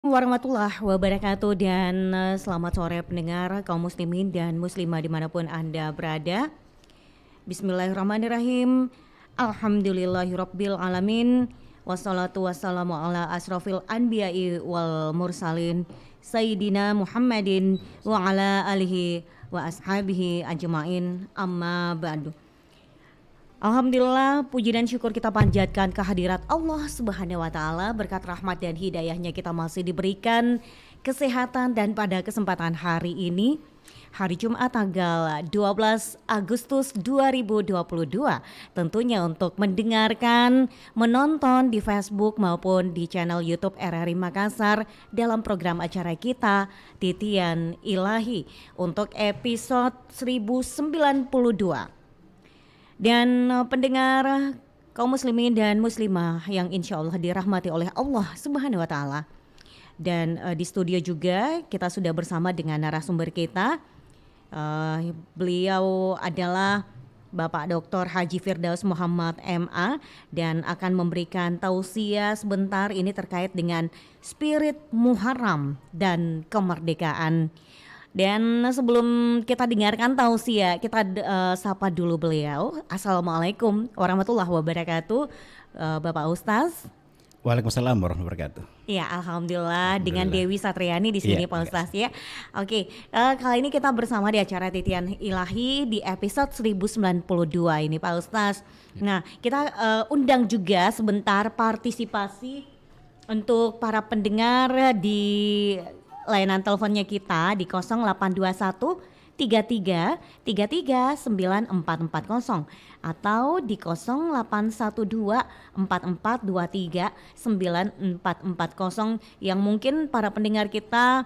Warahmatullahi wabarakatuh dan selamat sore pendengar kaum muslimin dan muslimah dimanapun Anda berada. Bismillahirrahmanirrahim. Alhamdulillahirabbil alamin. Wassalatu wassalamu ala asrofil anbiya'i wal mursalin Sayyidina Muhammadin wa ala alihi wa ashabihi ajma'in amma ba'du. Alhamdulillah, puji dan syukur kita panjatkan kehadirat Allah Subhanahu wa taala. Berkat rahmat dan hidayahnya kita masih diberikan kesehatan, dan pada kesempatan hari ini, hari Jumat tanggal 12 Agustus 2022, tentunya untuk mendengarkan, menonton di Facebook maupun di channel YouTube RRI Makassar dalam program acara kita Titian Ilahi untuk episode 1092. Dan pendengar kaum muslimin dan muslimah yang insya Allah dirahmati oleh Allah Subhanahu wa taala. Dan di studio juga kita sudah bersama dengan narasumber kita. Beliau adalah Bapak Dr. Haji Firdaus Muhammad MA dan akan memberikan tausiah sebentar ini terkait dengan spirit Muharram dan kemerdekaan. Dan sebelum kita dengarkan tausiah, kita sapa dulu beliau. Assalamualaikum warahmatullahi wabarakatuh, Bapak Ustaz. Waalaikumsalam warahmatullahi wabarakatuh. Ya, alhamdulillah dengan Dewi Satriani di sini, Iya, Pak Ustaz ya. Oke, kali ini kita bersama di acara Titian Ilahi di episode 1092 ini, Pak Ustaz. Nah, kita undang juga sebentar partisipasi untuk para pendengar di layanan teleponnya kita di 0821 33 33 9440 atau di 0812 4423 9440 yang mungkin para pendengar kita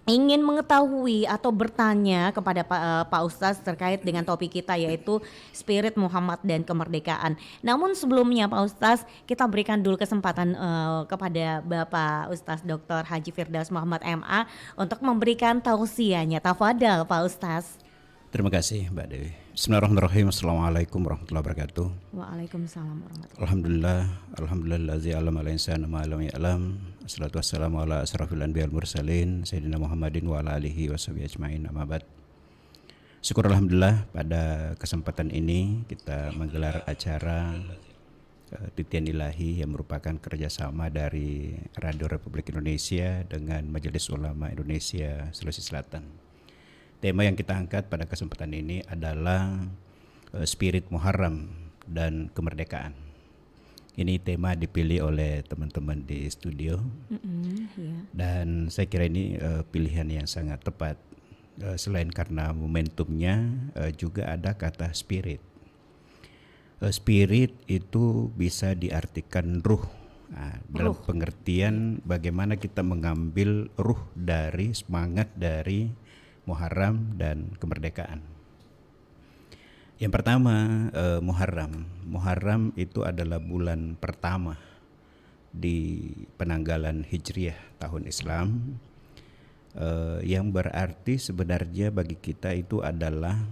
ingin mengetahui atau bertanya kepada Pak Ustaz terkait dengan topik kita, yaitu Spirit Muhammad dan Kemerdekaan. Namun sebelumnya Pak Ustaz, kita berikan dulu kesempatan kepada Bapak Ustaz Dr. Haji Firdaus Muhammad MA untuk memberikan tausiahnya. Tafadhal Pak Ustaz. Terima kasih Mbak Dewi. Bismillahirrahmanirrahim. Assalamualaikum warahmatullahi wabarakatuh. Waalaikumsalam warahmatullahi Alhamdulillah, alhamdulillazi 'allama al-insana ma lam ya'lam. Assalatu wassalamu ala asrafil anbiya'il mursalin Sayyidina Muhammadin wa ala alihi washabihi ajmain, amma ba'd. Syukur alhamdulillah pada kesempatan ini kita menggelar acara Titian Ilahi yang merupakan kerjasama dari Radio Republik Indonesia dengan Majelis Ulama Indonesia Sulawesi Selatan. Tema yang kita angkat pada kesempatan ini adalah Spirit Muharram dan Kemerdekaan. Ini tema dipilih oleh teman-teman di studio, dan saya kira ini pilihan yang sangat tepat. Selain karena momentumnya, juga ada kata spirit. Spirit itu bisa diartikan ruh. Dalam pengertian bagaimana kita mengambil ruh dari semangat dari Muharram dan kemerdekaan. Yang pertama, Muharram. Muharram itu adalah bulan pertama di penanggalan Hijriah tahun Islam, yang berarti sebenarnya bagi kita itu adalah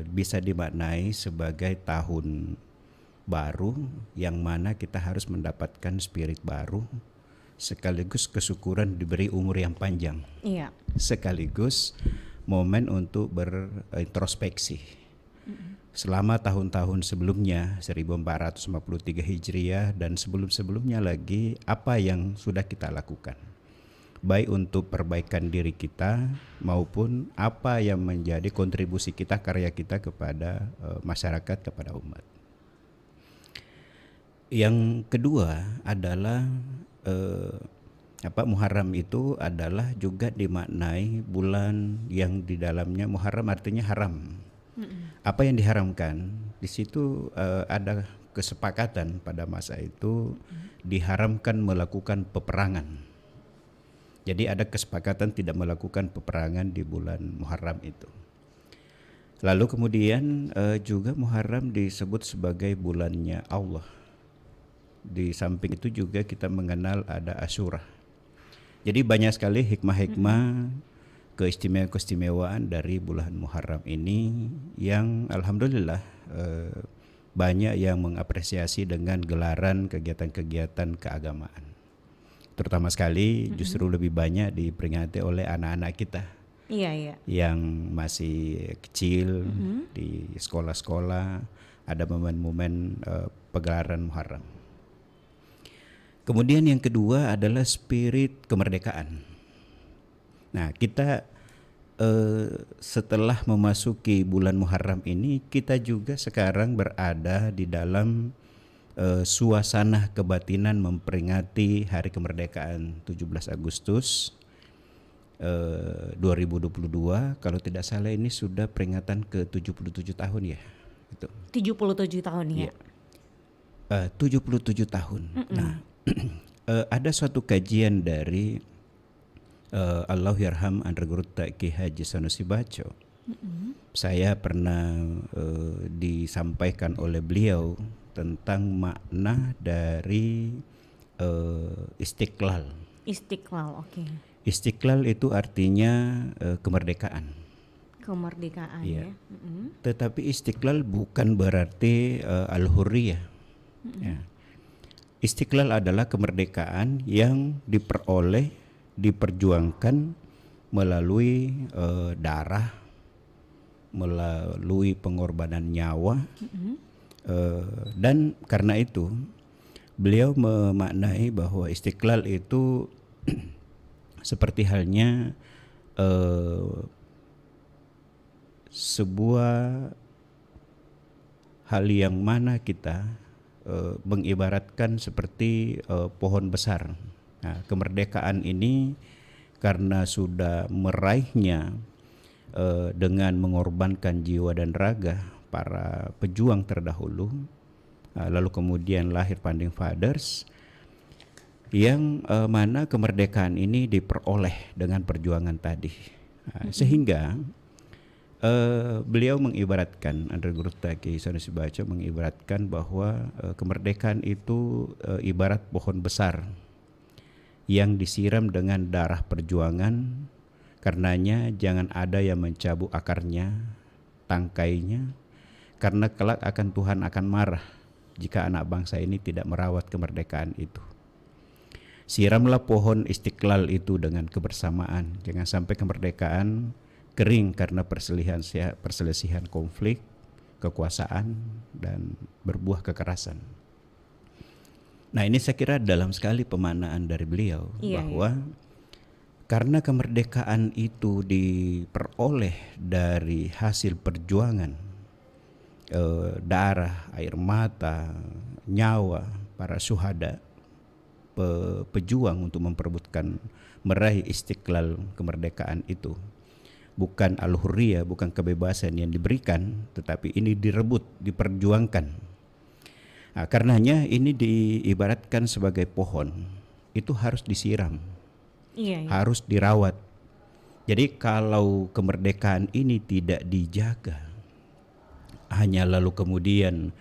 bisa dimaknai sebagai tahun baru yang mana kita harus mendapatkan spirit baru, sekaligus kesyukuran diberi umur yang panjang. Iya. Sekaligus momen untuk berintrospeksi. Selama tahun-tahun sebelumnya 1453 Hijriah dan sebelum-sebelumnya lagi, apa yang sudah kita lakukan, baik untuk perbaikan diri kita maupun apa yang menjadi kontribusi kita, karya kita kepada masyarakat, kepada umat. Yang kedua adalah Muharram itu adalah juga dimaknai bulan yang di dalamnya Muharram artinya haram. Apa yang diharamkan? Di situ ada kesepakatan pada masa itu diharamkan melakukan peperangan. Jadi ada kesepakatan tidak melakukan peperangan di bulan Muharram itu. Lalu kemudian juga Muharram disebut sebagai bulannya Allah. Di samping itu juga kita mengenal ada Asyura. Jadi banyak sekali hikmah-hikmah, keistimewaan-keistimewaan dari bulan Muharram ini yang alhamdulillah banyak yang mengapresiasi dengan gelaran kegiatan-kegiatan keagamaan. terutama sekali justru lebih banyak diperingati oleh anak-anak kita Iya, iya. yang masih kecil di sekolah-sekolah, ada momen-momen pegelaran Muharram. Kemudian yang kedua adalah spirit kemerdekaan. Nah, kita setelah memasuki bulan Muharram ini, kita juga sekarang berada di dalam suasana kebatinan memperingati Hari Kemerdekaan 17 Agustus 2022. Kalau tidak salah ini sudah peringatan ke 77 tahun ya. Gitu. 77 tahun ya. Iya. 77 tahun. Nah, ada suatu kajian dari Allahyarham Andra Guru Ki Haji Sanusi Baco. Saya pernah disampaikan oleh beliau tentang makna dari istiqlal. Istiqlal, oke. Istiqlal itu artinya kemerdekaan. Kemerdekaan Iya. ya. Tetapi istiqlal bukan berarti al-hurriyah. Ya. Istiqlal adalah kemerdekaan yang diperoleh, diperjuangkan melalui darah, melalui pengorbanan nyawa, dan karena itu beliau memaknai bahwa istiqlal itu seperti halnya sebuah hal yang mana kita mengibaratkan seperti pohon besar. Nah, kemerdekaan ini karena sudah meraihnya dengan mengorbankan jiwa dan raga para pejuang terdahulu, lalu kemudian lahir Founding Fathers, yang mana kemerdekaan ini diperoleh dengan perjuangan tadi. Sehingga beliau mengibaratkan, Andra Guru Ki Sanusi Baco mengibaratkan bahwa kemerdekaan itu ibarat pohon besar yang disiram dengan darah perjuangan. Karenanya jangan ada yang mencabut akarnya, tangkainya, karena kelak Tuhan akan marah jika anak bangsa ini tidak merawat kemerdekaan itu. Siramlah pohon istiqlal itu dengan kebersamaan. Jangan sampai kemerdekaan kering karena perselisihan konflik, kekuasaan, dan berbuah kekerasan. Nah, ini saya kira dalam sekali pemaknaan dari beliau bahwa karena kemerdekaan itu diperoleh dari hasil perjuangan darah, air mata, nyawa para syuhada, pejuang untuk memperebutkan meraih istiqlal kemerdekaan itu. Bukan al-hurriyah, bukan kebebasan yang diberikan, tetapi ini direbut, diperjuangkan. Nah, karenanya ini diibaratkan sebagai pohon, itu harus disiram, harus dirawat. Jadi kalau kemerdekaan ini tidak dijaga, hanya lalu kemudian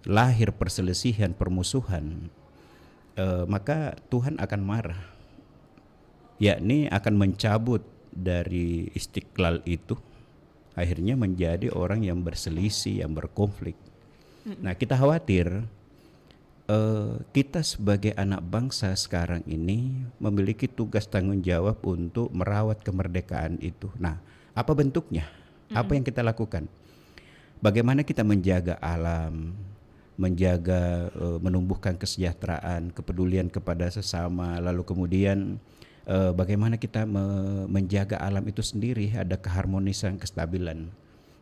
lahir perselisihan, permusuhan, maka Tuhan akan marah, yakni akan mencabut dari istiqlal itu, akhirnya menjadi orang yang berselisih, yang berkonflik. Nah, kita khawatir kita sebagai anak bangsa sekarang ini memiliki tugas tanggung jawab untuk merawat kemerdekaan itu. Nah, apa bentuknya? Apa yang kita lakukan? Bagaimana kita menjaga alam, menjaga menumbuhkan kesejahteraan, kepedulian kepada sesama, lalu kemudian bagaimana kita menjaga alam itu sendiri, ada keharmonisan, kestabilan.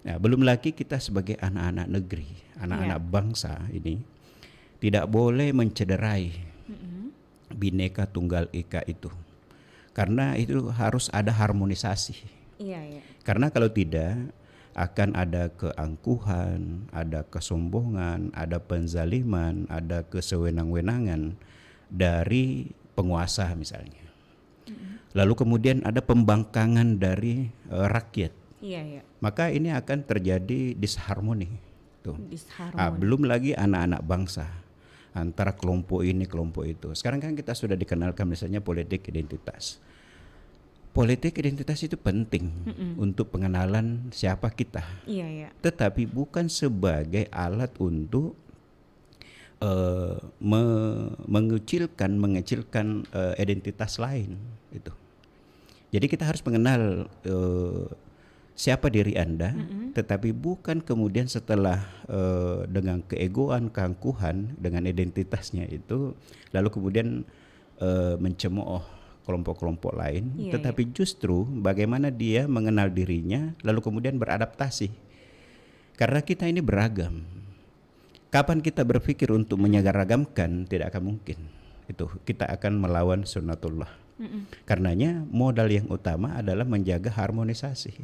Nah, belum lagi kita sebagai anak-anak negeri, anak-anak bangsa ini tidak boleh mencederai Bhinneka Tunggal Ika itu, karena itu harus ada harmonisasi. Karena kalau tidak akan ada keangkuhan, ada kesombongan, ada penzaliman, ada kesewenang-wenangan dari penguasa misalnya. Lalu kemudian ada pembangkangan dari rakyat. Maka ini akan terjadi disharmoni. Belum lagi anak-anak bangsa antara kelompok ini kelompok itu. Sekarang kan kita sudah dikenalkan misalnya politik identitas. Politik identitas itu penting untuk pengenalan siapa kita. Tetapi bukan sebagai alat untuk mengecilkan identitas lain itu. Jadi kita harus mengenal siapa diri Anda, tetapi bukan kemudian setelah dengan keegoan, keangkuhan dengan identitasnya itu, lalu kemudian mencemooh kelompok-kelompok lain, tetapi justru bagaimana dia mengenal dirinya, lalu kemudian beradaptasi. Karena kita ini beragam. Kapan kita berpikir untuk menyeragamkan, tidak akan mungkin. Itu kita akan melawan sunnatullah. Karenanya modal yang utama adalah menjaga harmonisasi.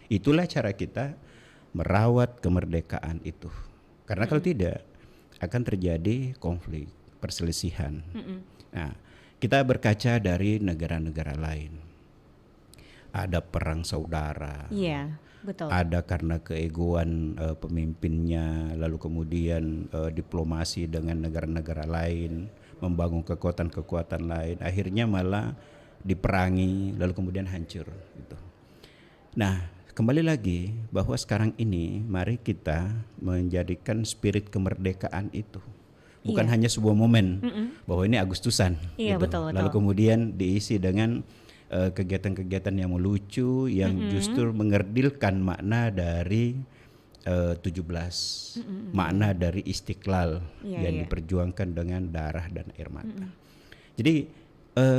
Itulah cara kita merawat kemerdekaan itu. Karena kalau tidak akan terjadi konflik, perselisihan. Nah, kita berkaca dari negara-negara lain. Ada perang saudara. Iya, betul. Ada karena keegoan pemimpinnya, lalu kemudian diplomasi dengan negara-negara lain, membangun kekuatan-kekuatan lain, akhirnya malah diperangi, lalu kemudian hancur. Gitu. Nah, kembali lagi bahwa sekarang ini mari kita menjadikan spirit kemerdekaan itu bukan hanya sebuah momen bahwa ini Agustusan, iya, gitu. betul. Lalu kemudian diisi dengan kegiatan-kegiatan yang melucu yang justru mengerdilkan makna dari 17, makna dari Istiqlal yang diperjuangkan dengan darah dan air mata. Jadi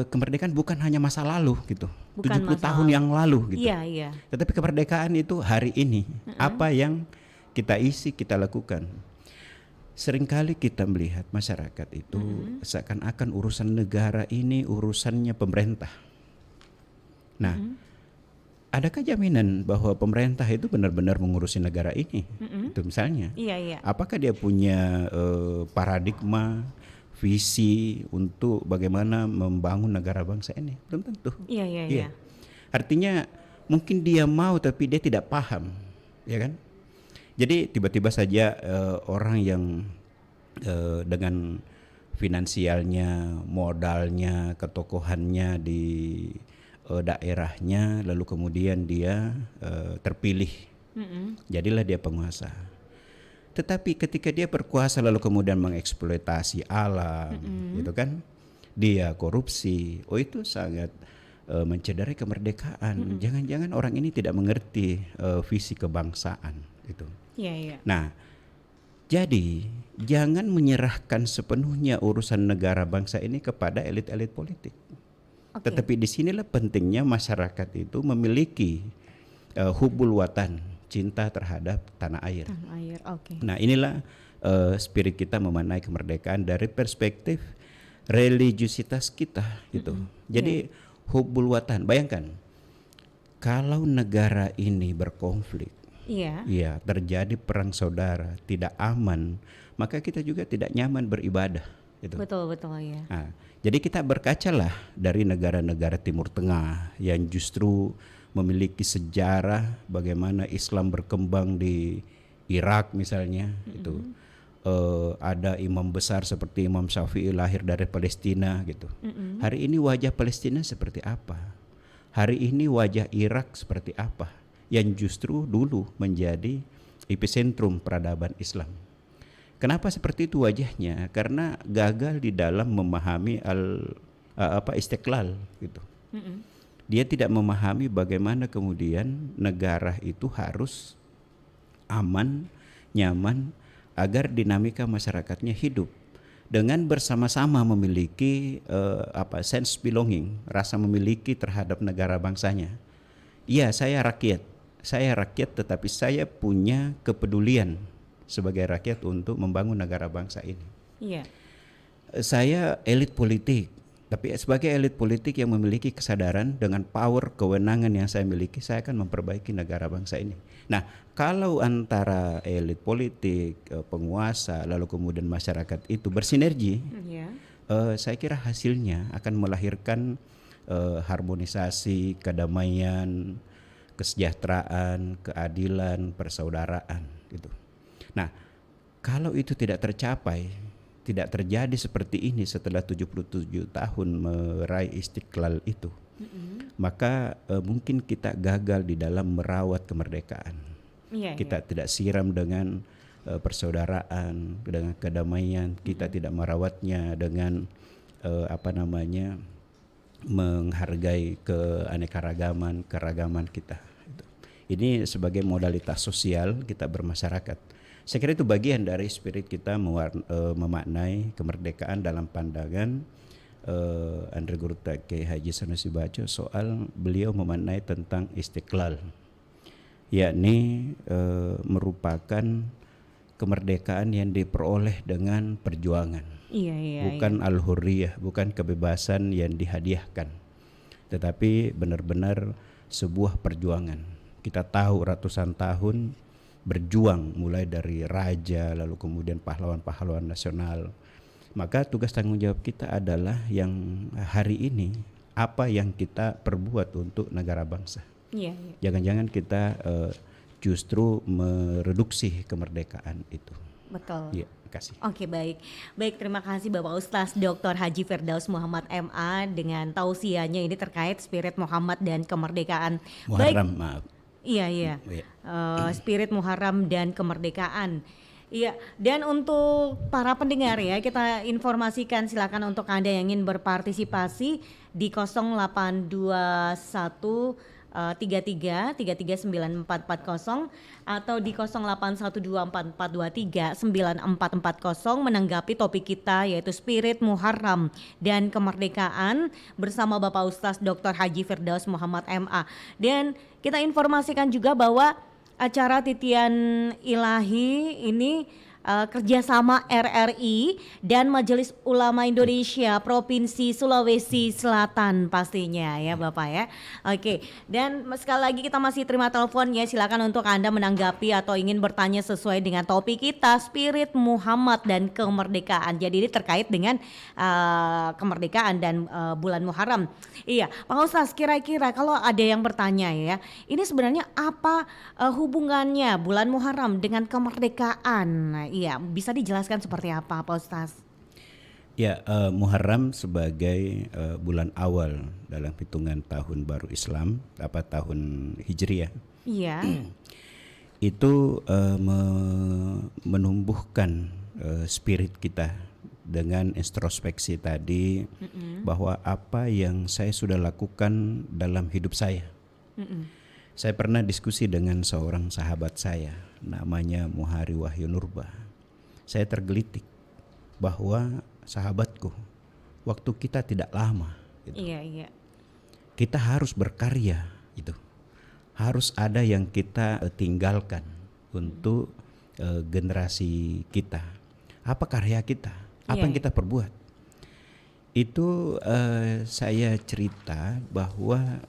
kemerdekaan bukan hanya masa lalu gitu, bukan 70 tahun yang lalu gitu. Iya. Tetapi kemerdekaan itu hari ini, apa yang kita isi, kita lakukan. Seringkali kita melihat masyarakat itu seakan-akan urusan negara ini urusannya pemerintah. Nah, adakah jaminan bahwa pemerintah itu benar-benar mengurusi negara ini? Itu misalnya. Iya. Apakah dia punya paradigma, visi untuk bagaimana membangun negara bangsa ini? Belum tentu. Iya. Artinya mungkin dia mau tapi dia tidak paham, ya kan? Jadi tiba-tiba saja orang yang dengan finansialnya, modalnya, ketokohannya di daerahnya, lalu kemudian dia terpilih, jadilah dia penguasa. Tetapi ketika dia berkuasa lalu kemudian mengeksploitasi alam, gitu kan, dia korupsi, itu sangat mencederai kemerdekaan. Jangan-jangan orang ini tidak mengerti visi kebangsaan itu. Iya. Nah, jadi jangan menyerahkan sepenuhnya urusan negara bangsa ini kepada elit-elit politik. Tetapi disinilah pentingnya masyarakat itu memiliki hubbul watan, cinta terhadap tanah air. Nah, inilah spirit kita memaknai kemerdekaan dari perspektif religiusitas kita gitu. Jadi hubbul watan, bayangkan kalau negara ini berkonflik, terjadi perang saudara, tidak aman, maka kita juga tidak nyaman beribadah gitu. Betul ya. Nah, jadi kita berkacalah dari negara-negara Timur Tengah yang justru memiliki sejarah bagaimana Islam berkembang di Irak misalnya, itu ada imam besar seperti Imam Syafi'i lahir dari Palestina gitu. Hari ini wajah Palestina seperti apa? Hari ini wajah Irak seperti apa? Yang justru dulu menjadi epicentrum peradaban Islam. Kenapa seperti itu wajahnya? Karena gagal di dalam memahami istiqlal gitu. Dia tidak memahami bagaimana kemudian negara itu harus aman, nyaman, agar dinamika masyarakatnya hidup dengan bersama-sama memiliki sense belonging, rasa memiliki terhadap negara bangsanya. Iya, saya rakyat, tetapi saya punya kepedulian sebagai rakyat untuk membangun negara bangsa ini. Iya. Saya elit politik, tapi sebagai elit politik yang memiliki kesadaran dengan power kewenangan yang saya miliki, saya akan memperbaiki negara bangsa ini. Nah, kalau antara elit politik, penguasa, lalu kemudian masyarakat itu bersinergi, saya kira hasilnya akan melahirkan harmonisasi, kedamaian, kesejahteraan, keadilan, persaudaraan gitu. Nah, kalau itu tidak tercapai, tidak terjadi seperti ini setelah 77 tahun meraih Istiqlal itu, maka mungkin kita gagal di dalam merawat kemerdekaan. Kita tidak siram dengan persaudaraan, dengan kedamaian, kita tidak merawatnya dengan menghargai keragaman kita. Ini sebagai modalitas sosial kita bermasyarakat. Saya kira itu bagian dari spirit kita memaknai kemerdekaan dalam pandangan Andre Gurta Kiai Haji Sanusi Baco soal beliau memaknai tentang istiqlal, yakni merupakan kemerdekaan yang diperoleh dengan perjuangan. Bukan al-hurriyah, bukan kebebasan yang dihadiahkan, tetapi benar-benar sebuah perjuangan. Kita tahu ratusan tahun berjuang mulai dari raja lalu kemudian pahlawan-pahlawan nasional. Maka tugas tanggung jawab kita adalah yang hari ini apa yang kita perbuat untuk negara bangsa. Jangan-jangan kita justru mereduksi kemerdekaan itu. Betul. Iya, kasih. Oke, baik. Terima kasih Bapak Ustaz Dr. Haji Firdaus Muhammad MA dengan tausiahnya ini terkait spirit Muhammad dan kemerdekaan. Muharram, maaf. Iya. Spirit Muharram dan kemerdekaan. Iya, dan untuk para pendengar ya, kita informasikan silakan untuk Anda yang ingin berpartisipasi di 0821 33933940 atau di 081244239440 menanggapi topik kita yaitu Spirit Muharram dan Kemerdekaan bersama Bapak Ustaz Dr. Haji Firdaus Muhammad MA. Dan kita informasikan juga bahwa acara Titian Ilahi ini kerjasama RRI dan Majelis Ulama Indonesia Provinsi Sulawesi Selatan pastinya ya Bapak ya. Oke, dan sekali lagi kita masih terima telepon ya, silakan untuk Anda menanggapi atau ingin bertanya sesuai dengan topik kita Spirit Muhammad dan Kemerdekaan. Jadi ini terkait dengan kemerdekaan dan bulan Muharram. Iya, Pak Ustaz, kira-kira kalau ada yang bertanya ya, ini sebenarnya apa hubungannya bulan Muharram dengan kemerdekaan? Iya, bisa dijelaskan seperti apa Pak Ustaz? Ya, Muharram sebagai bulan awal dalam hitungan tahun baru Islam, tahun Hijriah. Iya. Itu menumbuhkan spirit kita dengan introspeksi tadi, bahwa apa yang saya sudah lakukan dalam hidup saya. Saya pernah diskusi dengan seorang sahabat saya, namanya Muhari Wahyu Nurba. Saya tergelitik bahwa sahabatku, waktu kita tidak lama. Gitu. Iya. Kita harus berkarya, itu harus ada yang kita tinggalkan untuk generasi kita. Apa karya kita? Apa yang kita perbuat? Itu saya cerita bahwa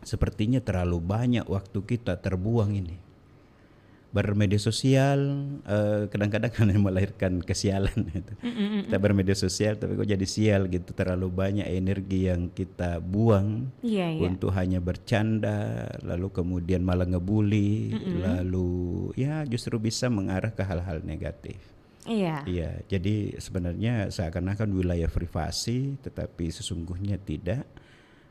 sepertinya terlalu banyak waktu kita terbuang ini. Bermedia sosial kadang-kadang kan melahirkan kesialan itu. Kita bermedia sosial tapi kok jadi sial gitu, terlalu banyak energi yang kita buang untuk hanya bercanda, lalu kemudian malah ngebully, lalu ya justru bisa mengarah ke hal-hal negatif. Iya, jadi sebenarnya seakan-akan wilayah privasi tetapi sesungguhnya tidak.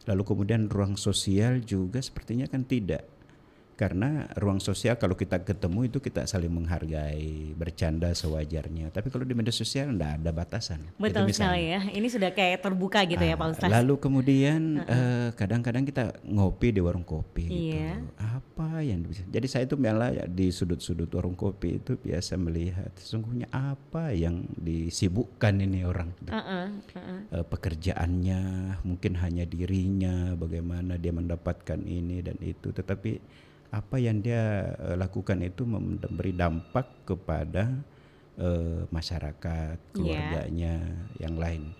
Lalu kemudian ruang sosial juga sepertinya kan tidak. Karena ruang sosial kalau kita ketemu itu kita saling menghargai, bercanda sewajarnya. Tapi kalau di media sosial enggak ada batasan. Betul sekali ya. Ini sudah kayak terbuka gitu ya Pak Ustaz. Lalu kemudian kadang-kadang kita ngopi di warung kopi gitu. Apa yang bisa? Jadi saya itu malah di sudut-sudut warung kopi itu biasa melihat sesungguhnya apa yang disibukkan ini orang. Pekerjaannya mungkin hanya dirinya, bagaimana dia mendapatkan ini dan itu, tetapi apa yang dia lakukan itu memberi dampak kepada masyarakat, keluarganya, yang lain.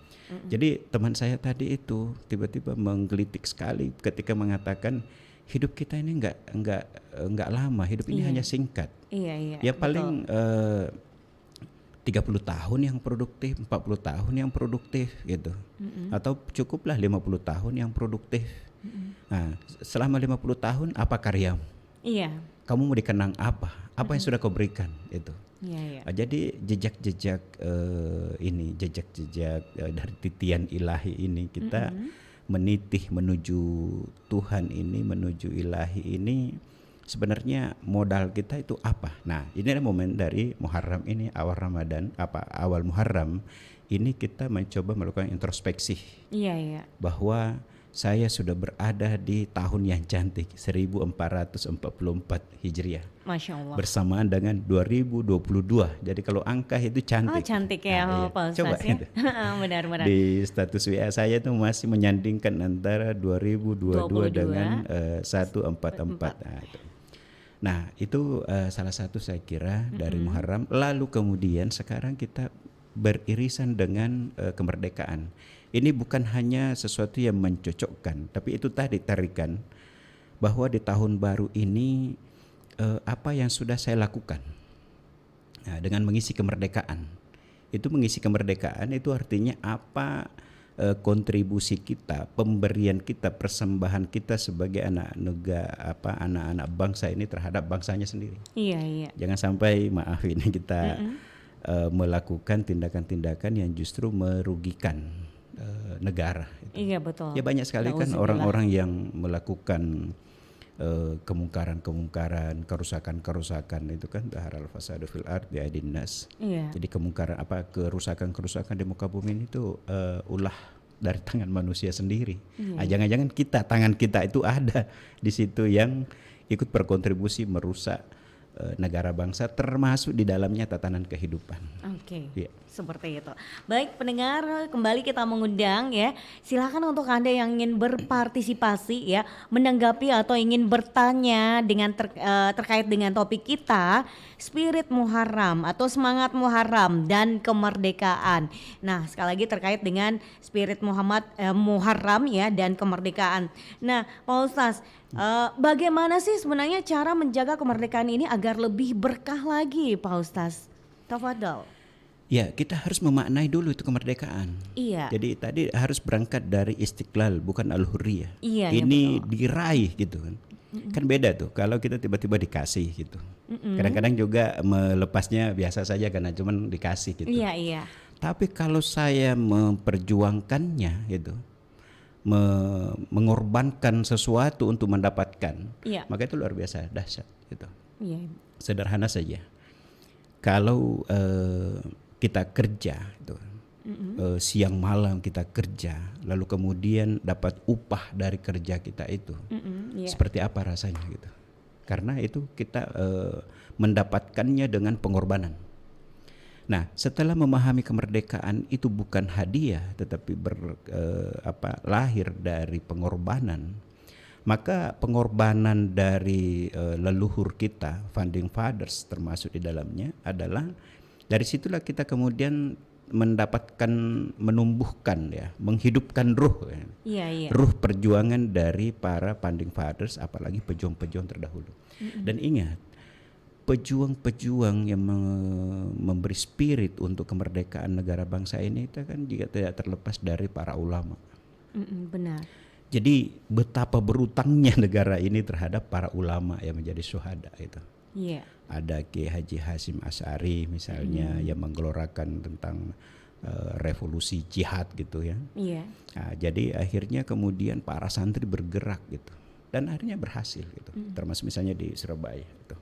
Jadi teman saya tadi itu tiba-tiba menggelitik sekali ketika mengatakan hidup kita ini enggak lama, hidup ini hanya singkat. Ya paling 30 tahun yang produktif, 40 tahun yang produktif gitu. Atau cukuplah 50 tahun yang produktif. Nah, selama 50 tahun apa karyamu? Kamu mau dikenang apa? Apa yang sudah kau berikan itu? Jadi jejak-jejak jejak-jejak dari titian ilahi ini kita menitih menuju Tuhan ini, menuju ilahi ini sebenarnya modal kita itu apa. Nah, ini adalah momen dari Muharram ini, awal Ramadan, awal Muharram ini kita mencoba melakukan introspeksi Iya, iya. bahwa saya sudah berada di tahun yang cantik 1444 Hijriah Masya Allah. bersamaan dengan 2022. Jadi kalau angka itu Oh, cantik. cantik ya Iya. Pak Coba Ustaz ya. itu. Benar-benar. Di status WA saya tuh masih menyandingkan antara 2022 dengan 144. Nah, itu salah satu saya kira dari Muharram. Lalu kemudian sekarang kita beririsan dengan kemerdekaan. Ini bukan hanya sesuatu yang mencocokkan, tapi itu tadi tarikan bahwa di tahun baru ini apa yang sudah saya lakukan dengan mengisi kemerdekaan. Itu mengisi kemerdekaan itu artinya apa kontribusi kita, pemberian kita, persembahan kita sebagai anak-anak bangsa ini terhadap bangsanya sendiri. Iya, iya. Jangan sampai maaf ini kita melakukan tindakan-tindakan yang justru merugikan negara. Iya, betul. Ya banyak sekali kan Nauzubillah. orang-orang yang melakukan kemungkaran, kerusakan itu kan dhaharal fasadu fil ard bi'aidin nas. Iya. Jadi kerusakan di muka bumi ini tuh ulah dari tangan manusia sendiri. Jangan-jangan tangan kita itu ada di situ yang ikut berkontribusi merusak negara bangsa, termasuk di dalamnya tatanan kehidupan. Oke. Iya. Seperti itu. Baik pendengar, kembali kita mengundang ya. Silakan untuk Anda yang ingin berpartisipasi ya, menanggapi atau ingin bertanya dengan terkait dengan topik kita, spirit Muharram atau semangat Muharram dan kemerdekaan. Nah, sekali lagi terkait dengan spirit Muharram ya dan kemerdekaan. Nah, Pak Ustaz, bagaimana sih sebenarnya cara menjaga kemerdekaan ini agar lebih berkah lagi, Pak Ustaz? Tafadhol. Ya, kita harus memaknai dulu itu kemerdekaan. Iya. Jadi tadi harus berangkat dari istiqlal, bukan al-hurriyah. Iya, ya, ini betul. diraih gitu kan. Kan beda tuh kalau kita tiba-tiba dikasih gitu. Kadang-kadang juga melepasnya biasa saja karena cuman dikasih gitu. Iya, iya. Tapi kalau saya memperjuangkannya gitu, mengorbankan sesuatu untuk mendapatkan, Iya. maka itu luar biasa dahsyat gitu. Iya. Sederhana saja. Kalau kita kerja gitu, siang malam kita kerja, lalu kemudian dapat upah dari kerja kita itu, Iya. seperti apa rasanya gitu? Karena itu kita mendapatkannya dengan pengorbanan. Nah, setelah memahami kemerdekaan itu bukan hadiah, tetapi lahir dari pengorbanan. Maka pengorbanan dari leluhur kita, founding fathers termasuk di dalamnya adalah dari situlah kita kemudian mendapatkan, menumbuhkan ya, menghidupkan ruh ya. Iya, iya. Ruh perjuangan dari para founding fathers, apalagi pejuang-pejuang terdahulu. Dan ingat, pejuang-pejuang yang memberi spirit untuk kemerdekaan negara bangsa ini itu kan juga tidak terlepas dari para ulama. Benar. Jadi betapa berutangnya negara ini terhadap para ulama yang menjadi syuhada itu. Iya. Ada Kiai Haji Hasyim Asy'ari misalnya yang menggelorakan tentang revolusi jihad gitu ya. Iya. Nah, jadi akhirnya kemudian para santri bergerak gitu dan akhirnya berhasil gitu. Termasuk misalnya di Surabaya gitu.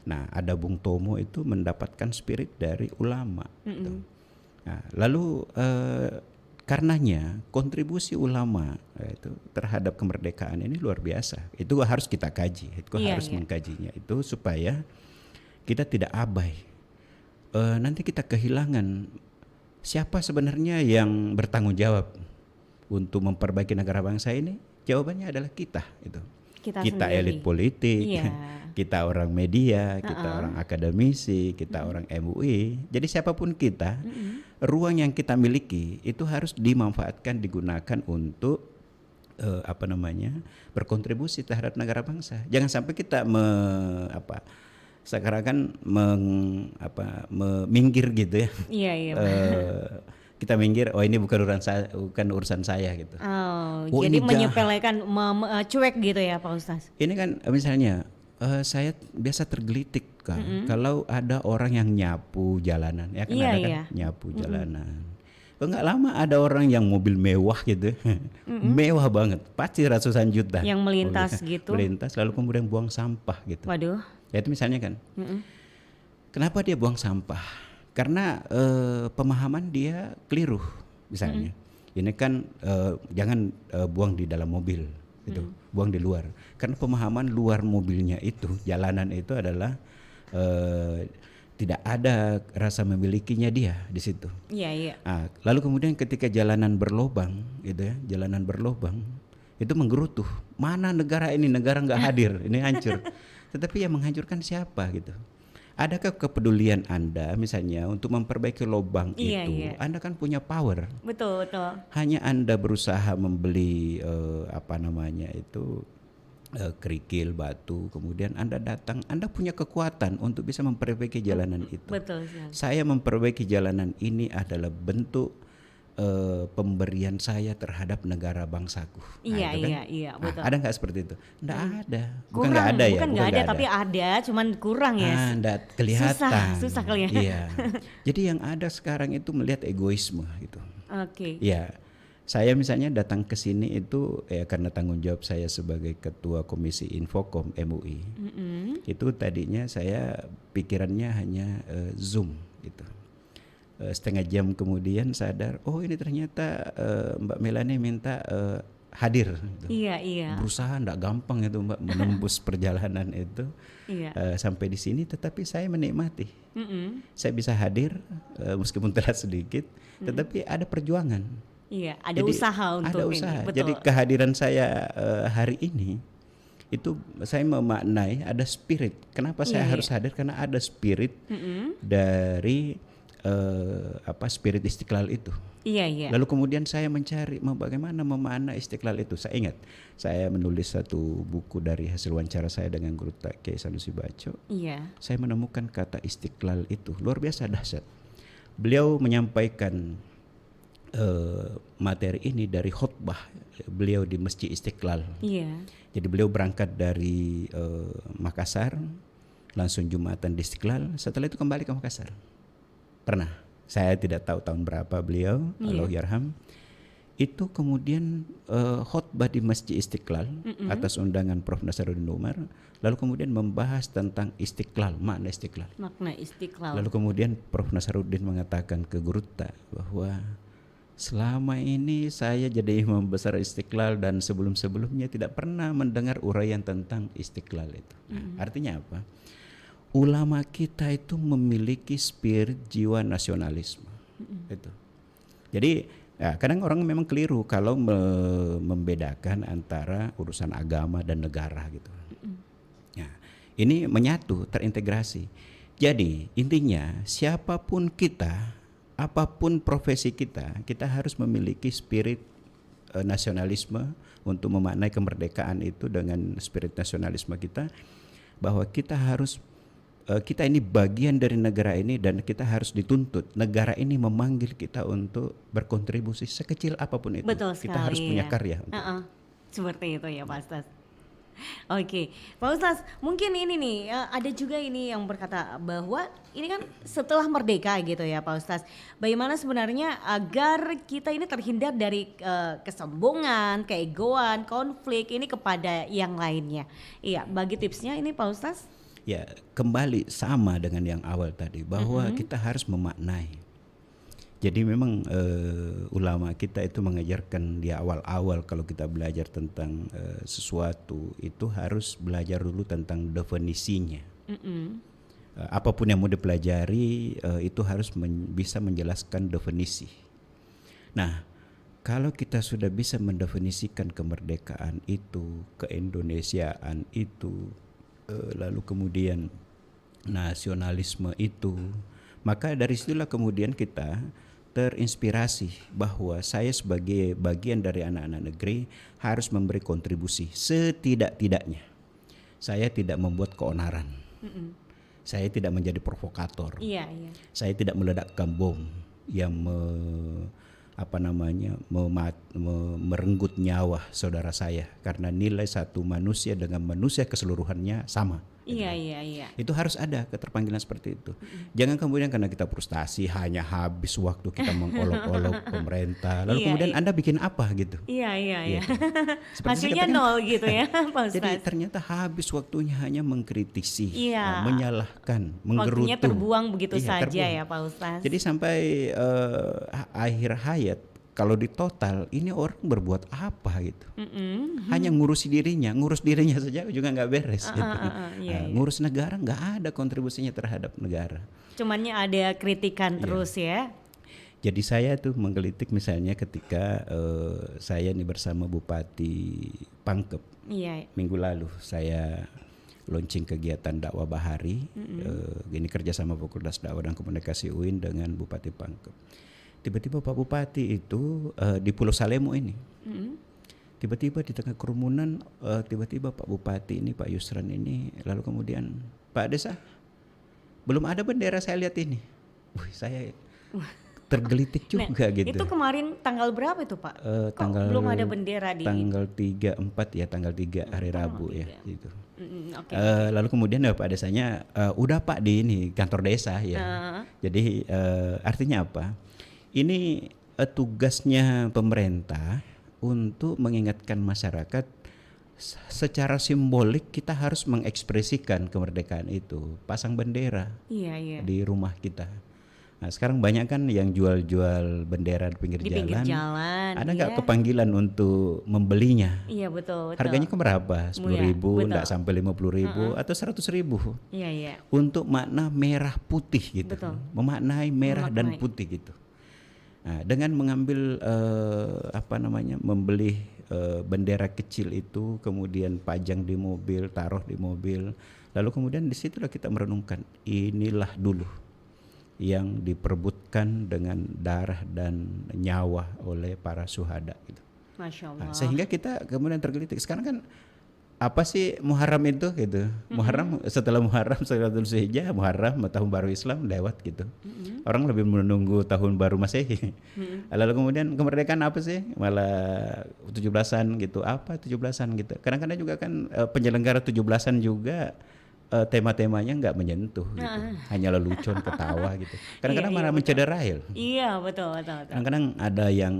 Nah, ada Bung Tomo itu mendapatkan spirit dari ulama gitu. Nah, lalu karenanya kontribusi ulama itu terhadap kemerdekaan ini luar biasa. Itu harus kita kaji, itu harus mengkajinya itu supaya kita tidak abai. Nanti kita kehilangan siapa sebenarnya yang bertanggung jawab untuk memperbaiki negara bangsa ini. Jawabannya adalah kita itu. Kita elit politik, kita orang media, kita orang akademisi, kita orang MUI. Jadi siapapun kita, ruang yang kita miliki itu harus dimanfaatkan, digunakan untuk berkontribusi terhadap negara bangsa. Jangan sampai kita sekarang kan minggir gitu ya. Iya, iya. Kita minggir, oh ini bukan urusan saya gitu. Oh, jadi menyepelekan, cuek gitu ya Pak Ustaz. Ini kan misalnya saya biasa tergelitik kan kalau ada orang yang nyapu jalanan, ya kan ada kan nyapu jalanan. Nggak lama ada orang yang mobil mewah gitu, mewah banget, pasti ratusan juta. Yang melintas mobil, gitu. melintas lalu kemudian buang sampah gitu. Waduh. Ya itu misalnya kan. Kenapa dia buang sampah? Karena pemahaman dia keliru misalnya. Ini kan jangan buang di dalam mobil, itu buang di luar. Karena pemahaman luar mobilnya itu, jalanan itu adalah tidak ada rasa memilikinya dia di situ. Iya, iya. Nah, lalu kemudian ketika jalanan berlobang, gitu ya, jalanan berlobang itu menggerutu. Mana negara ini? Negara nggak hadir, ini hancur. Tetapi yang menghancurkan siapa gitu? Adakah kepedulian Anda misalnya untuk memperbaiki lubang Iya, itu? iya. Anda kan punya power. Betul, betul. Hanya Anda berusaha membeli kerikil, batu, kemudian Anda datang, Anda punya kekuatan untuk bisa memperbaiki jalanan itu. Betul sekali. Saya memperbaiki jalanan ini adalah bentuk pemberian saya terhadap negara bangsaku. Iya, itu kan? iya, Nah, betul. ada nggak seperti itu? Nggak ada. Bukan Kurang, nggak ada ya? bukan nggak ada, nggak tapi ada, cuman kurang ya. Nggak kelihatan. Susah kelihatan. Iya. Jadi yang ada sekarang itu melihat egoisme gitu. Oke. Iya. Saya misalnya datang ke sini itu karena tanggung jawab saya sebagai ketua komisi Infokom MUI. Itu tadinya saya pikirannya hanya Zoom gitu. Setengah jam kemudian sadar, oh ini ternyata Mbak Melanie minta hadir. Gitu. Iya, iya. Berusaha enggak gampang itu Mbak menembus perjalanan itu sampai di sini, tetapi saya menikmati. Saya bisa hadir meskipun telat sedikit, tetapi ada perjuangan. Iya, ada Jadi, usaha untuk ada usaha. ini. Betul. Jadi kehadiran saya hari ini itu saya memaknai ada spirit. Kenapa saya harus hadir? Karena ada spirit dari spirit Istiqlal itu. Iya, iya. Lalu kemudian saya mencari bagaimana memaknai Istiqlal itu. Saya ingat, saya menulis satu buku dari hasil wawancara saya dengan Guru Kiai Sanusi Baco. Iya. Saya menemukan kata Istiqlal itu luar biasa dahsyat. Beliau menyampaikan materi ini dari khutbah beliau di Masjid Istiqlal. Iya. Jadi beliau berangkat dari Makassar, langsung Jumatan di Istiqlal. Setelah itu kembali ke Makassar. Pernah. Saya tidak tahu tahun berapa beliau, Allahyarham. Itu kemudian khutbah di Masjid Istiqlal atas undangan Prof. Nasaruddin Umar. Lalu kemudian membahas tentang Istiqlal, makna Istiqlal. Makna Istiqlal. Lalu kemudian Prof. Nasaruddin mengatakan ke Gurutta bahwa selama ini saya jadi imam besar Istiqlal dan sebelum-sebelumnya tidak pernah mendengar uraian tentang Istiqlal itu. Nah, artinya apa? Ulama kita itu memiliki spirit jiwa nasionalisme. Itu. Jadi kadang orang memang keliru kalau membedakan antara urusan agama dan negara gitu. Nah, ini menyatu, terintegrasi. Jadi intinya siapapun kita, apapun profesi kita, kita harus memiliki spirit nasionalisme untuk memaknai kemerdekaan itu dengan spirit nasionalisme kita, bahwa kita harus kita ini bagian dari negara ini dan kita harus dituntut. Negara ini memanggil kita untuk berkontribusi sekecil apapun itu. Betul sekali. Kita harus punya karya. Seperti itu ya Pak Ustaz. Oke, Pak Ustaz, mungkin ini nih ada juga ini yang berkata bahwa ini kan setelah merdeka gitu ya Pak Ustaz. Bagaimana sebenarnya agar kita ini terhindar dari kesombongan, keegoan, konflik ini kepada yang lainnya. Iya, bagi tipsnya ini Pak Ustaz? Ya, kembali sama dengan yang awal tadi bahwa kita harus memaknai. Jadi memang ulama kita itu mengajarkan di awal-awal kalau kita belajar tentang sesuatu itu harus belajar dulu tentang definisinya. Apapun yang mau dipelajari itu harus bisa menjelaskan definisi. Nah, kalau kita sudah bisa mendefinisikan kemerdekaan itu, keindonesiaan itu, lalu kemudian nasionalisme itu, maka dari situlah kemudian kita terinspirasi bahwa saya sebagai bagian dari anak-anak negeri harus memberi kontribusi setidak-tidaknya. Saya tidak membuat keonaran. Saya tidak menjadi provokator. Iya, iya. Saya tidak meledakkan bom yang merenggut nyawa saudara saya, karena nilai satu manusia dengan manusia keseluruhannya sama. Iya, iya, iya. Itu harus ada keterpanggilan seperti itu. Jangan kemudian karena kita frustasi hanya habis waktu kita mengolok-olok pemerintah, lalu Iya, kemudian iya. Anda bikin apa gitu. Iya, iya, iya. Gitu. Seperti saya Hasilnya katakan, nol gitu ya, Pak jadi Ustaz. ternyata habis waktunya hanya mengkritisi, Iya. menyalahkan, menggerutu. Waktunya terbuang begitu Iya, saja terbuang. ya Pak Ustaz. Jadi sampai akhir hayat, kalau di total ini orang berbuat apa gitu. Hanya ngurusi dirinya, ngurus dirinya saja juga nggak beres gitu. Iya, iya. Ngurus negara nggak ada kontribusinya terhadap negara. Cumannya ada kritikan Iya. terus ya. Jadi saya tuh menggelitik misalnya ketika saya nih bersama Bupati Pangkep Iya. minggu lalu saya launching kegiatan dakwah bahari, ini kerjasama Fakultas Dakwah dan Komunikasi UIN dengan Bupati Pangkep. Tiba-tiba Pak Bupati itu di Pulau Salemo ini, tiba-tiba di tengah kerumunan, tiba-tiba Pak Bupati ini, Pak Yusran ini, lalu kemudian Pak Desa, belum ada bendera saya lihat ini. Wih, saya tergelitik juga gitu. Itu kemarin tanggal berapa itu Pak? Kok Tanggal belum ada bendera di tanggal 3 4 ya, tanggal 3 hari Rabu ya gitu. Oke. Lalu kemudian Pak Desanya udah Pak di ini kantor desa ya. Jadi artinya apa? Ini tugasnya pemerintah untuk mengingatkan masyarakat secara simbolik kita harus mengekspresikan kemerdekaan itu, pasang bendera Iya, iya. di rumah kita. Nah, sekarang banyak kan yang jual-jual bendera di pinggir Di pinggir jalan. jalan. Ada nggak iya. kepanggilan untuk membelinya? Iya, betul, betul. Harganya ke berapa? 10.000, Betul. nggak sampai 50.000 atau 100.000 Iya, iya. untuk makna merah putih gitu, Betul. memaknai merah dan Memaknai. putih gitu. Nah, dengan mengambil membeli bendera kecil itu, kemudian pajang di mobil, taruh di mobil, lalu kemudian disitulah kita merenungkan inilah dulu yang diperebutkan dengan darah dan nyawa oleh para syuhada gitu. Masya Allah. Nah, sehingga kita kemudian tergelitik. Sekarang kan apa sih Muharram itu gitu? Muharram, setelah Muharram, setelah Dzulhijjah, Muharram tahun baru Islam lewat gitu. Orang lebih menunggu tahun baru Masehi. Lalu kemudian kemerdekaan apa sih? Malah 17-an gitu. Apa 17-an gitu? Kadang-kadang juga kan penyelenggara 17-an juga tema-temanya nggak menyentuh gitu. Hanya lelucon, ketawa gitu. Kadang-kadang Iya, malah betul. mencederai. Iya, betul, betul, betul. Kadang-kadang ada yang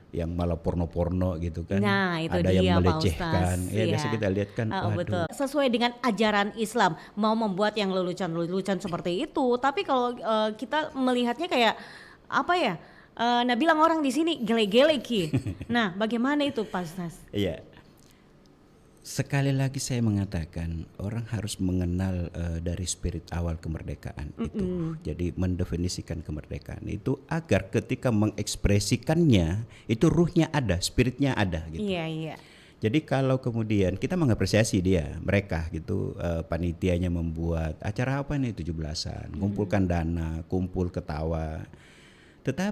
yang malah porno-porno gitu kan. Nah, itu ada dia, yang Pak melecehkan. Ustaz. Ya Iya. biasa kita lihat kan, waduh. Betul. Sesuai dengan ajaran Islam, mau membuat yang lelucon-lelucon seperti itu. Tapi kalau kita melihatnya kayak apa ya? Nah, bilang orang di sini gele-gele Ki. Nah, bagaimana itu Pak Ustaz? Iya. Sekali lagi saya mengatakan orang harus mengenal dari spirit awal kemerdekaan itu. Jadi mendefinisikan kemerdekaan itu agar ketika mengekspresikannya itu ruhnya ada, spiritnya ada gitu. Iya, iya. Jadi kalau kemudian kita mengapresiasi mereka gitu, panitianya membuat acara apa nih 17-an, kumpulkan dana, kumpul ketawa. Tetapi